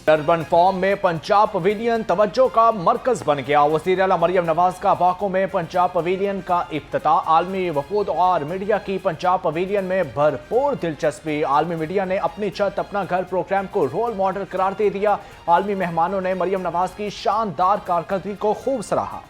Urban form में Punjab pavilion तवज्जो का मरकज बन गया। वज़ीर आला मरियम नवाज का बाको में पंजाब पवेलियन का इफ्तिताह। आलमी वफूद और मीडिया की पंजाब पवेलियन में भरपूर दिलचस्पी। आलमी मीडिया ने अपनी छत अपना घर प्रोग्राम को रोल मॉडल करार दे दिया। आलमी मेहमानों ने मरियम नवाज की शानदार कारकर्दगी को खूब सराहा।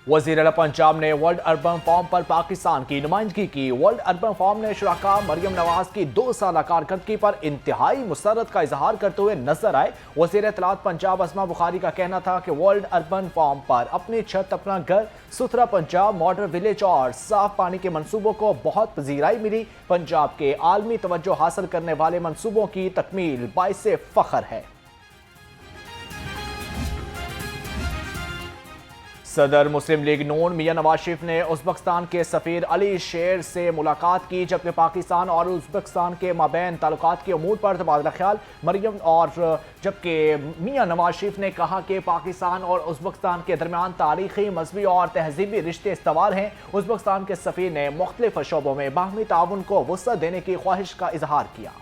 वज़ीर आला पंजाब ने वर्ल्ड अर्बन फॉर्म पर पाकिस्तान की नुमाइंदगी की। वर्ल्ड अर्बन फॉर्म ने शुराका मरियम नवाज की 2 साल कारकर्दगी पर इंतहाई मुसर्रत का इजहार करते हुए नजर आए। वज़ीर इत्तलात पंजाब अस्मा बुखारी का कहना था कि वर्ल्ड अर्बन फॉर्म पर अपनी छत अपना घर, सुथरा पंजाब, मॉडर्न विलेज और साफ पानी के मंसूबों को बहुत पजीराई मिली। पंजाब के आलमी तवज्जो हासिल करने वाले मंसूबों की तकमील बाइसे फख्र है। सदर मुस्लिम लीग नून मियां नवाज शरीफ ने उज़्बेकिस्तान के सफ़ीर अली शेर से मुलाकात की, जबकि पाकिस्तान और उज़्बेकिस्तान के माबैन ताल्लुकात के अमूर पर तबादला ख्याल। मरियम और जबकि मियां नवाज शरीफ ने कहा कि पाकिस्तान और उज़्बेकिस्तान के दरमियान तारीखी, मजहबी और तहजीबी रिश्ते इस्तवार हैं। उज़्बेकिस्तान के सफ़ीर ने मुख्तलिफ शोबों में बाहमी ताउन को वुसअत देने की ख्वाहिश का इजहार किया।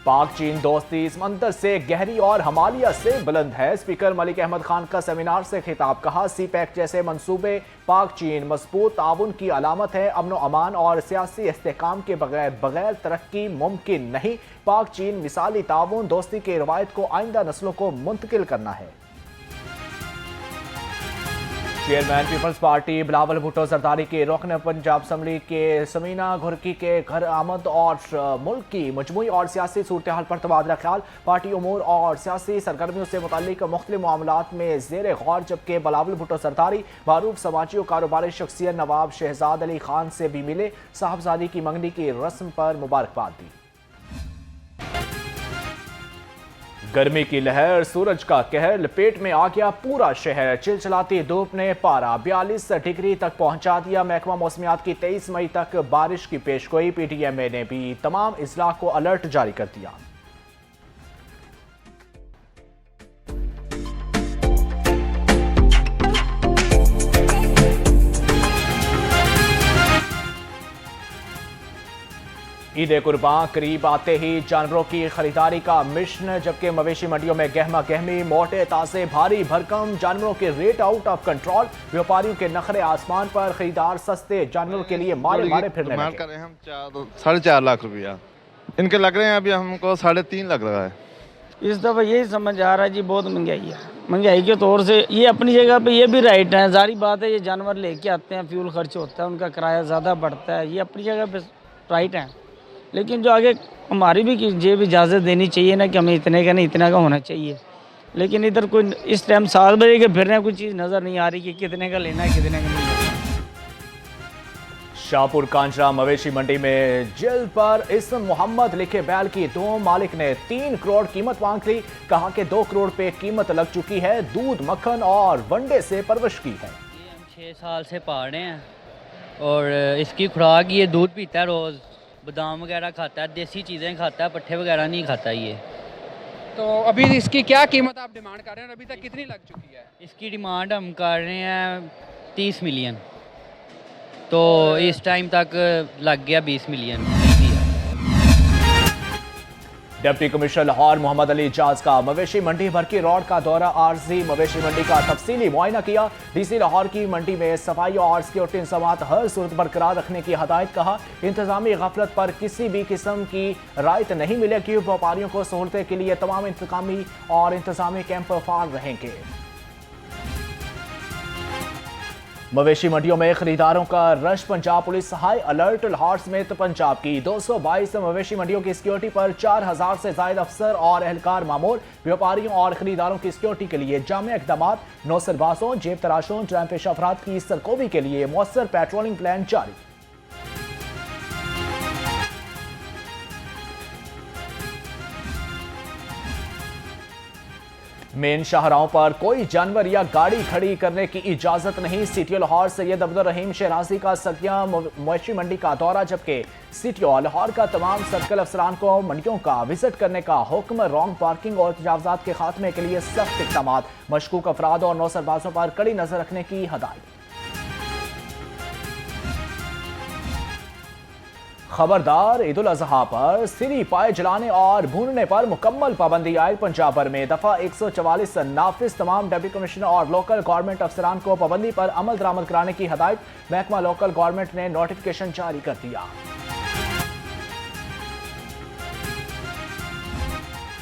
पाक चीन दोस्ती समंदर से गहरी और हिमालय से बुलंद है। स्पीकर मलिक अहमद खान का सेमिनार से खिताब। कहा, सी पैक जैसे मंसूबे पाक चीन मजबूत ताउन की अलामत है। अमन अमान और सियासी इस्तेहकाम के बगैर तरक्की मुमकिन नहीं। पाक चीन मिसाली ताउन दोस्ती के रवायत को आइंदा नस्लों को मुंतकिल करना है। Chairman people's party Bilawal Bhutto Zardari के रुकन पंजाब असम्बली के समीना घुरकी के घर आमद और मुल्क की मजमूई और सियासी सूरत हाल पर तबादला ख्याल। पार्टी उमूर और सियासी सरगर्मियों से मुताल्लिक मुख्तलिफ मामलात में ज़ेर गौर, जबकि बिलावल भुट्टो जरदारी मारूफ समाजी और कारोबारी शख्सियत नवाब शहजाद अली खान से भी मिले। साहबजादी की मंगनी की रस्म पर मुबारकबाद दी। गर्मी की लहर, सूरज का कहर, लपेट में आ गया पूरा शहर। चिलचिलाती धूप ने पारा 42 डिग्री तक पहुंचा दिया। महकमा मौसमियात की 23 मई तक बारिश की पेशगोई। PTMA ने भी तमाम अजला को अलर्ट जारी कर दिया। ईद कुर्बान करीब आते ही जानवरों की खरीदारी का मिशन, जबकि मवेशी मंडियों में गहमा गहमी, मोटे ताजे भारी भरकम, जानवरों के रेट आउट ऑफ कंट्रोल। व्यापारियों के नखरे आसमान पर, खरीदार सस्ते जानवरों के लिए मारे मारे फिरने लगे। कर रहे हैं हम 4.5 लाख रुपया, इनके लग रहे हैं अभी हमको 3.5 लाख लगा है। इस दफ़ा यही समझ आ रहा है जी, बहुत महंगाई है। महंगाई के तौर से ये अपनी जगह पे ये भी राइट है, जारी बात है। ये जानवर लेके आते हैं, फ्यूल खर्च होता है, उनका किराया ज़्यादा बढ़ता है, ये अपनी जगह पे राइट है। लेकिन जो आगे हमारी भी जेब इजाज़त देनी चाहिए ना कि हमें इतने का नहीं इतना का होना चाहिए। लेकिन इधर कोई इस टाइम 7 बजे के फिर रहे हैं, कोई चीज़ नज़र नहीं आ रही कि कितने का लेना है कितने का नहीं लेना। शाहपुर कांजरा मवेशी मंडी में जिल्द पर इस्म मोहम्मद लिखे बैल की 2 मालिक ने 3 करोड़ कीमत मांग ली। कहा कि 2 करोड़ पे कीमत लग चुकी है। दूध, मक्खन और वंडे से परवरिश की है। ये हम 6 साल से पाल रहे हैं और इसकी खुराक ये दूध पीता है, रोज़ बादाम वगैरह खाता है, देसी चीज़ें खाता है, पट्ठे वगैरह नहीं खाता ये। तो अभी इसकी क्या कीमत आप डिमांड कर रहे हैं, अभी तक कितनी लग चुकी है? इसकी डिमांड हम कर रहे हैं 30 मिलियन, तो इस टाइम तक लग गया 20 million. Deputy commissioner Lahore Mohammad Ali Ijaz का मवेशी मंडी भरकी रोड का दौरा आर्जी मवेशी मंडी का तफसीली मुआयना किया। DC लाहौर की मंडी में सफाई और सिक्योरिटी इंतजामात हर सूरत बरकरार रखने की हदायत। कहा, इंतजामी गफलत पर किसी भी किस्म की रायत नहीं मिलेगी। व्यापारियों को सहूलतें के लिए तमाम इंतकामी और इंतजामी कैंप फाल रहेंगे। मवेशी मंडियों में खरीदारों का rush, Punjab police high alert. Lahore समेत पंजाब की 222 मवेशी मंडियों की सिक्योरिटी पर 4000 से ज्यादा अफसर और एहलकार मामूर। व्यापारियों और खरीदारों की सिक्योरिटी के लिए जामे इकदाम। 9 सरबाजों, जेब तराशों, जराइम पेशा अफराद की सरकोबी के लिए मौसर पेट्रोलिंग प्लान जारी। मेन शाहराहों पर कोई जानवर या गाड़ी खड़ी करने की इजाजत नहीं। सिटी लाहौर सैयद अब्दुल रहीम शहनाजी का सदिया मवेशी मंडी का दौरा, जबकि सिटी लाहौर का तमाम सर्कल अफसरान को मंडियों का विजिट करने का हुक्म। रॉन्ग पार्किंग और तजावजात के खात्मे के लिए सख्त इक़दाम। मशकूक अफराद और 9 सरबाजों पर कड़ी नजर रखने की हदायत। खबरदार, ईद उल अजहा पर सिरी पाए जलाने और भूनने पर मुकम्मल पाबंदी आयद। पंजाब भर में दफा 144 नाफिज। तमाम डिप्टी कमिश्नर और लोकल गवर्नमेंट अफसरान को पाबंदी पर अमल दरामद कराने की हदायत। महकमा लोकल गवर्नमेंट ने नोटिफिकेशन जारी कर दिया।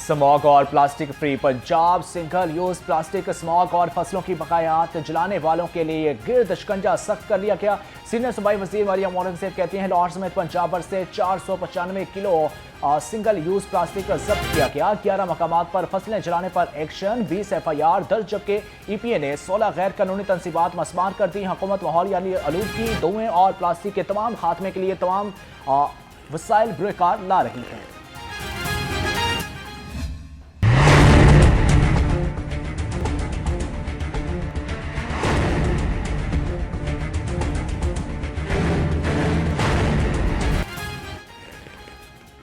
स्मॉग और plastic free Punjab. Single use plastic, smog और फसलों की बकायात जलाने वालों के लिए गिरद शिकंजा सख्त कर लिया गया। सीनियर सूबाई वजीर मरियम औरंगजेब कहती हैं लाहौर समेत पंजाब भर से 495 किलो सिंगल यूज प्लास्टिक जब्त किया गया। 11 मकामात पर फसलें जलाने पर एक्शन, 20 FIR दर्ज, जबकि EPA ने 16 गैर कानूनी तंसीबात मस्मार कर दी। हुकूमत माहौल यानी आलूदगी, धुएं और प्लास्टिक के तमाम खात्मे के लिए तमाम वसाइल बरकार ला रही है।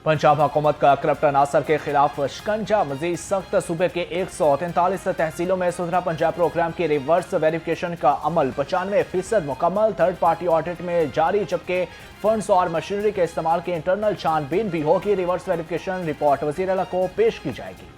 पंजाब हुकूमत का करप्ट अनासर के खिलाफ शिकंजा मजीद सख्त। सूबे के 143 तहसीलों में सुधरा पंजाब प्रोग्राम की रिवर्स वेरिफिकेशन का अमल 95% मुकम्मल। थर्ड पार्टी ऑडिट में जारी, जबकि फंड्स और मशीनरी के इस्तेमाल की इंटरनल छानबीन भी होगी। रिवर्स वेरिफिकेशन रिपोर्ट वज़ीर आला को पेश की जाएगी।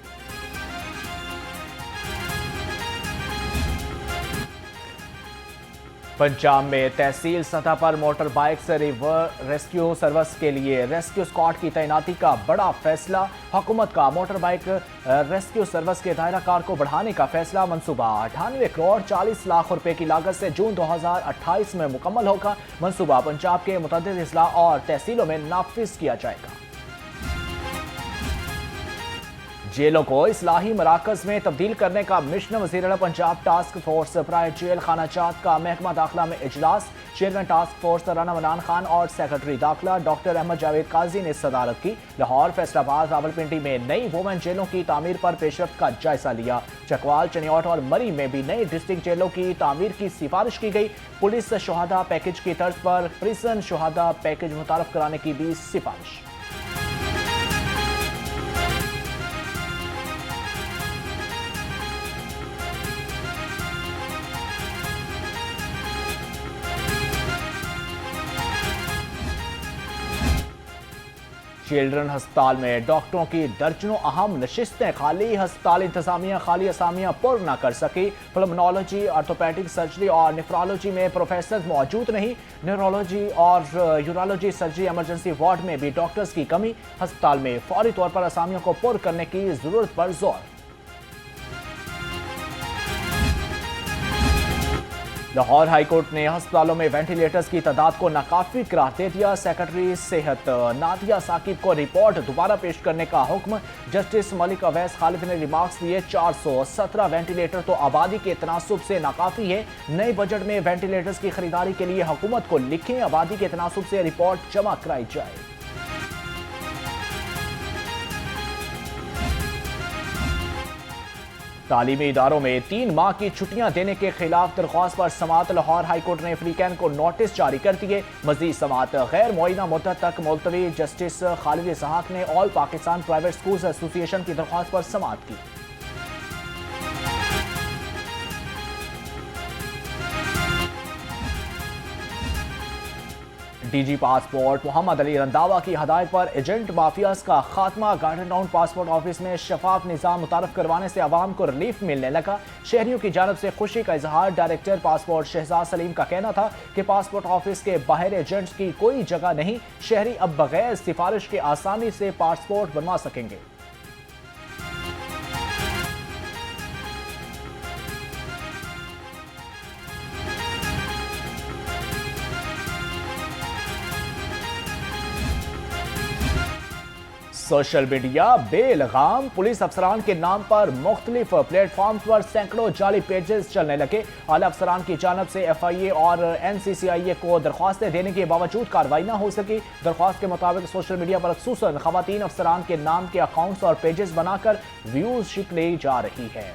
पंजाब में तहसील सतह पर मोटर बाइक से रेस्क्यू सर्विस के लिए रेस्क्यू स्क्वाड की तैनाती का बड़ा फैसला। हुकूमत का मोटर बाइक रेस्क्यू सर्विस के दायरा कार को बढ़ाने का फैसला। मंसूबा 98 करोड़ 40 लाख रुपए की लागत से जून 2028 में मुकम्मल होगा। मंसूबा पंजाब के मुतअद्दिद अजला और तहसीलों में नाफिज किया जाएगा। जेलों को इस्लाही मराकज में तब्दील करने का मिशन। वज़ीर आला Punjab task force private jail खानाजात का महकमा दाखिला में इजलास। चेयरमैन टास्क फोर्स राना मनान खान और सेक्रेटरी दाखिला डॉक्टर अहमद जावेद काजी ने सदारत की। लाहौर, फैसलाबाद, रावलपिंडी में नई वुमेन जेलों की तामीर पर पेशरफ्त का जायजा लिया। चकवाल, चनियाट और मरी में भी नई डिस्ट्रिक्ट जेलों की तामीर की सिफारिश की गई। पुलिस शहादा पैकेज की तर्ज पर प्रिजन शहादा पैकेज मुतारफ कराने की भी सिफारिश। चिल्ड्रन अस्पताल में डॉक्टरों की दर्जनों अहम नशिस्तें खाली। अस्पताल इंतजामिया खाली असामियां पुर न कर सकी। पल्मोनोलॉजी, ऑर्थोपेडिक सर्जरी और नेफ्रोलॉजी में प्रोफेसर मौजूद नहीं। न्यूरोलॉजी और यूरोलॉजी सर्जरी इमरजेंसी वार्ड में भी डॉक्टर्स की कमी। अस्पताल में फौरी तौर पर असामियों को पुर करने की जरूरत पर जोर। लाहौर हाईकोर्ट ने अस्पतालों में वेंटिलेटर्स की तादाद को नाकाफी करार दे दिया। सेक्रेटरी सेहत नादिया साकिब को रिपोर्ट दोबारा पेश करने का हुक्म। जस्टिस मलिक अवैस खालिद ने रिमार्क्स दिए। 417 वेंटिलेटर तो आबादी के तनासुब से नाकाफी है। नए बजट में वेंटिलेटर्स की खरीदारी के लिए हुकूमत को लिखें, आबादी के तनासुब से रिपोर्ट जमा कराई जाए। तालीमी इदारों में 3 माह की छुट्टियां देने के खिलाफ दरख्वास्त पर समाअत। लाहौर हाईकोर्ट ने फ्रीकैन को नोटिस जारी कर दिए। मजीद समाअत गैर मुअय्यना मुद्दत तक मुलतवी। जस्टिस खालिद इसहाक ने all Pakistan private schools association की दरख्वास्त पर समाअत की। DG पासपोर्ट मोहम्मद अली रंधावा की हदायत पर एजेंट माफियाज का खात्मा। गार्डन टाउन पासपोर्ट ऑफिस में शफाफ निज़ाम मुतारफ करवाने से आवाम को रिलीफ मिलने लगा। शहरियों की जानब से खुशी का इजहार। डायरेक्टर पासपोर्ट शहजाद सलीम का कहना था कि पासपोर्ट ऑफिस के बाहर एजेंट्स की कोई जगह नहीं। शहरी अब बगैर सिफारिश के आसानी से पासपोर्ट बनवा सकेंगे। सोशल मीडिया बेलगाम। पुलिस अफसरान के नाम पर मुख्तलिफ प्लेटफॉर्म पर सैकड़ों जाली पेजेस चलने लगे। आला अफसरान की जानब से FIA और NCCIA को दरख्वास्तें देने के बावजूद कार्रवाई न हो सकी। दरख्वास्त के मुताबिक सोशल मीडिया पर खुसूसन खवातीन अफसरान के नाम के अकाउंट्स और पेजेस बनाकर व्यूज ली जा रही है।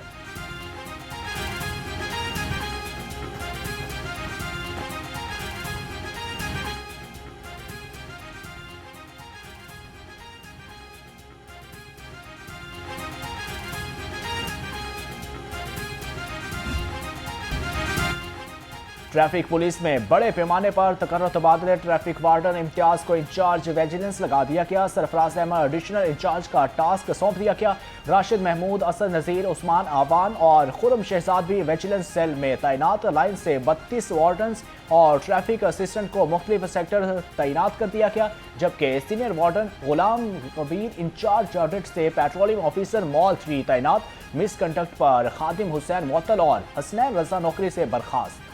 ट्रैफिक पुलिस में बड़े पैमाने पर तकर्रुर तबादले। ट्रैफिक वार्डन इम्तियाज को इंचार्ज विजिलेंस लगा दिया गया। सरफराज अहमद एडिशनल इंचार्ज का टास्क सौंप दिया गया। राशिद महमूद, असद नज़ीर, उस्मान आवान और खुरम शहजाद भी विजिलेंस सेल में तैनात। लाइन से 32 वार्डन्स और ट्रैफिक असिस्टेंट को मुख्तलिफ सेक्टर तैनात कर दिया गया, जबकि सीनियर वार्डन गुलाम कबीर इंचार्ज ऑडिट से पेट्रोलिंग ऑफिसर मॉल 3 तैनात। मिसकंडक्ट पर खादिम हुसैन मुअत्तल और हसनैन रजा नौकरी से बर्खास्त।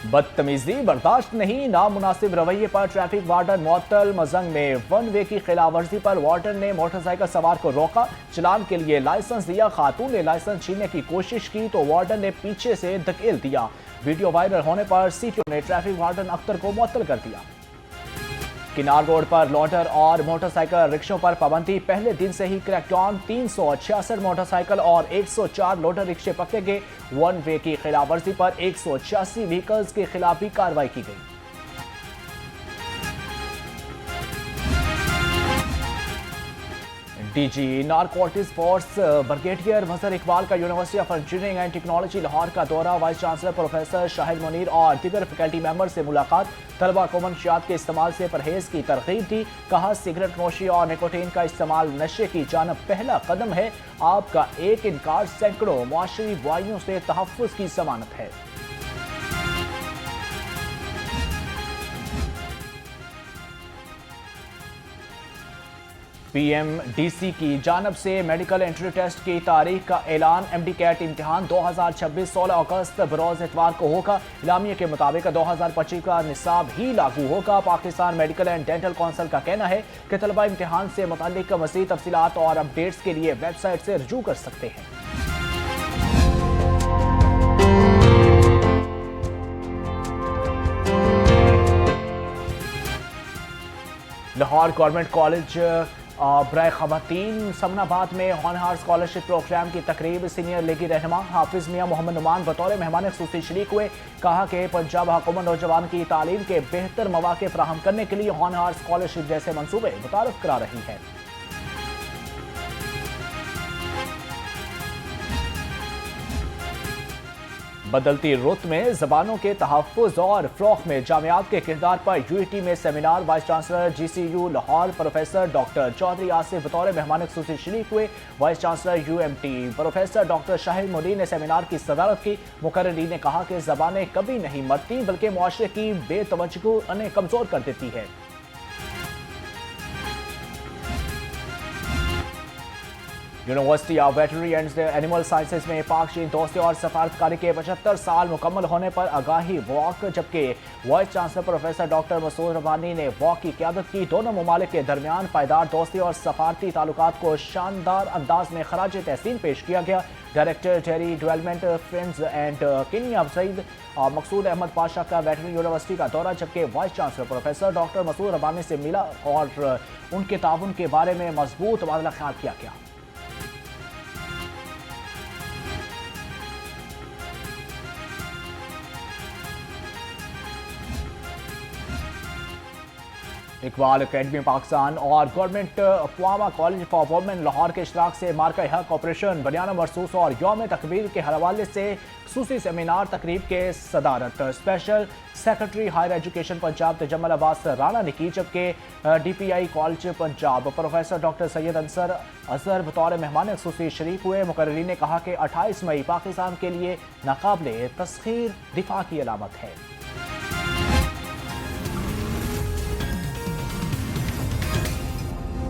बदतमीजी बर्दाश्त नहीं, नामुनासिब रवैये पर ट्रैफिक वार्डन मुअत्तल। मजंग में 1 वे की खिलाफवर्जी पर वार्डन ने मोटरसाइकिल सवार को रोका, चलान के लिए लाइसेंस दिया। खातून ने लाइसेंस छीनने की कोशिश की तो वार्डन ने पीछे से धकेल दिया। वीडियो वायरल होने पर सीटीओ ने ट्रैफिक वार्डन अख्तर को मुअत्तल कर दिया। किनार रोड पर लोडर और मोटरसाइकिल रिक्शों पर पाबंदी, पहले दिन से ही क्रैकडाउन। 366 मोटरसाइकिल और 104 लोडर रिक्शे पकड़े गए। 1 वे की खिलाफवर्जी पर 186 व्हीकल्स के खिलाफ भी कार्रवाई की गई। डीजी नारकोटिक्स फोर्स ब्रिगेडियर मजहर इकबाल का university of engineering and technology Lahore का दौरा। Vice chancellor professor Shahid Munir और दीगर फैकल्टी मेंबर से मुलाकात। तलबा को मंशियात के इस्तेमाल से परहेज की तरगीब दी। कहा सिगरेट नोशी और निकोटीन का इस्तेमाल नशे की जानब पहला कदम है। आपका एक इनकार सैकड़ों मुआशरी बुराइयों से तहफ़्फ़ुज़ की जमानत है। पीएमडीसी की जानब से मेडिकल एंट्री टेस्ट की तारीख का ऐलान। एमडी कैट इम्तिहान 2026 16 अगस्त बरोज़ इतवार को होगा। इलामिया के मुताबिक 2025 का निसाब ही लागू होगा। Pakistan medical and dental council का कहना है कि तलबा इम्तिहान से मुताल्लिक मज़ीद तफसीलात और अपडेट्स के लिए वेबसाइट से रुजू कर सकते हैं। लाहौर गवर्नमेंट कॉलेज बराए ख़वातीन समनाबाद में हॉनहार स्कॉलरशिप प्रोग्राम की तकरीब। सीनियर लीगी रहनुमा हाफिज मियाँ मोहम्मद नुमान बतौर मेहमान ख़ुसूसी शरीक हुए। कहा कि पंजाब हुकूमत नौजवान की तालीम के बेहतर मौक़े फराहम करने के लिए हॉनहार स्कॉलरशिप जैसे मनसूबे मुतारफ़ करा रही है। बदलती रुत में ज़बानों के तहफ़्फ़ुज़ और फ़रोग़ में जामियात के किरदार पर यूईटी में seminar. Vice chancellor GCU Lahore professor doctor Chaudhry Asif बतौर मेहमान ख़ुसूसी शरीक हुए। Vice chancellor UMT professor doctor Shahid Munir ने सेमिनार की सदारत की। मुकर्रिरीन ने कहा कि ज़बानें कभी नहीं मरती बल्कि मुआशरे की बेतवज्जोही उन्हें कमज़ोर कर देती है। University of veterinary and animal sciences में पाक चीन दोस्ती और सफारतकारी के 75 साल मुकम्मल होने पर आगाही वॉक, जबकि vice chancellor professor doctor Masood Rabbani ने वॉक की क़यादत की। दोनों ममालिक के दरमियान पायदार दोस्ती और सफारती ताल्लुकात को शानदार अंदाज में खराज तहसीन पेश किया गया। Director dairy development friends and Kenya Saeed Maqsood Ahmed Pasha का वेटनरी यूनिवर्सिटी का दौरा, जबकि vice chancellor professor doctor Masood Rabbani से मिला और उनके ताउन के बारे में मजबूत तबादला ख्याल किया गया। इकबाल अकेडमी पाकिस्तान और गवर्नमेंट अक़वामा कॉलेज फॉर वुमेन लाहौर के इश्तराक से मार्का हक ऑपरेशन बनियाना मरसूस और यौम तकबीर के हवाले से खुसूसी सेमिनार तकरीब के सदारत special secretary higher education Punjab Tajammal Abbas Rana ने की, जबकि DPI college Punjab professor doctor Syed Ansar Azhar बतौर मेहमान खुसूसी शरीक हुए। मुकर्रिरीन ने कहा कि 28 मई पाकिस्तान के लिए नाकाबिले तस्खीर दिफा की अलामत है।